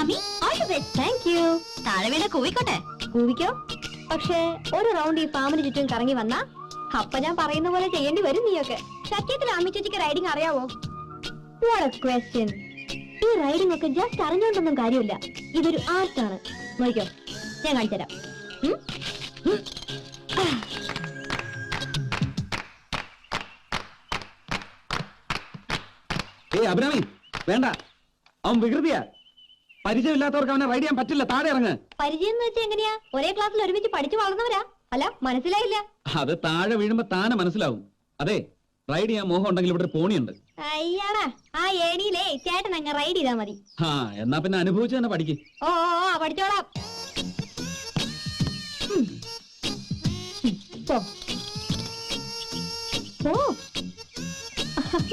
Ami, all the best. Thank you. താഴെ വീണ കൂവിക്കോട്ടെ. കൂവിക്കോ, പക്ഷേ ഒരു റൗണ്ട് ഈ ഫാമിന് ചുറ്റും കറങ്ങി വന്നാ അപ്പൊ ഞാൻ പറയുന്ന പോലെ ചെയ്യേണ്ടി വരും. നീയൊക്കെ സത്യത്തിൽ ആമി ചേച്ചിക്ക് റൈഡിംഗ് അറിയാവോ? What a question. ഈ റൈഡിംഗ് ഒക്കെ ജസ്റ്റ് അറിഞ്ഞോണ്ടൊന്നും കാര്യമില്ല. ഇതൊരു ആർട്ടാണ്. നോക്കിക്കോ, ഞാൻ കാണിച്ചു തരാം. അഭിരാമി വേണ്ട, അവൻ വികൃതിയാ. പരിചയമില്ലാത്തവർക്ക് അവനെ റൈഡ് ചെയ്യാൻ പറ്റില്ല. താഴെ ഇറങ്ങ്. പരിചയം എന്ന് വെച്ചാൽ എങ്ങനെയാ? ഒരേ ക്ലാസ്സിൽ ഒരുമിച്ച് പഠിച്ചു വളർന്നവരാ. അല്ല, മനസ്സിലായില്ല. അത് താഴെ വീഴുമ്പോ താനെ മനസ്സിലാവും. അതെ, റൈഡ് ചെയ്യാൻ മോഹം ഉണ്ടെങ്കിൽ ഇവിടെ പോണിയുണ്ട്. അയ്യാടാ, ആ ഏണിയിലേ ചേട്ടൻ അങ്ങ് റൈഡ് ചെയ്താ മതി. എന്നാ പിന്നെ അനുഭവിച്ചു തന്നെ പഠിക്ക്. ഓ പഠിച്ചോളാം.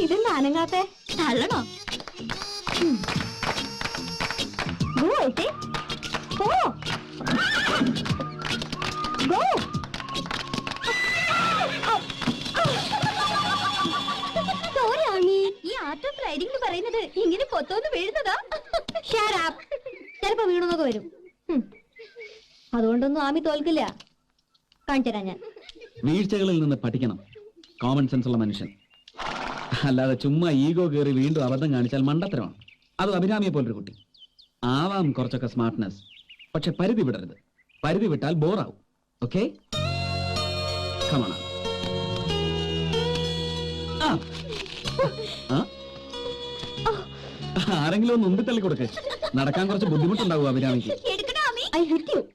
ഇതെന്താ അനങ്ങാത്തെ? തള്ളണോ? ഈ ആർട്ട് ഓഫ് റൈഡിംഗ് പറയുന്നത് ഇങ്ങനെ പൊത്തോന്ന് വീഴുന്നതാ. ചിലപ്പോ വീണുന്നൊക്കെ വരും. അതുകൊണ്ടൊന്നും ആമി തോൽക്കില്ല. കാണിച്ചരാ ഞാൻ. വീഴ്ചകളിൽ നിന്ന് പഠിക്കണം കോമൺ സെൻസ് ഉള്ള മനുഷ്യൻ. അല്ലാതെ ചുമ്മാ ഈഗോ കയറി വീണ്ടും അബദ്ധം കാണിച്ചാൽ മണ്ടത്തരമാണ്. അത് അഭിരാമിയെ പോലൊരു കുട്ടി. ആവാം കുറച്ചൊക്കെ സ്മാർട്ട്നെസ്, പക്ഷെ പരിധി വിടരുത്. പരിധി വിട്ടാൽ ബോറാവും. Okay, come on. ആരെങ്കിലും ഒന്ന് ഉന്തി തള്ളി കൊടുക്ക്. നടക്കാൻ കുറച്ച് ബുദ്ധിമുട്ടുണ്ടാവും അഭിരാമിക്ക്.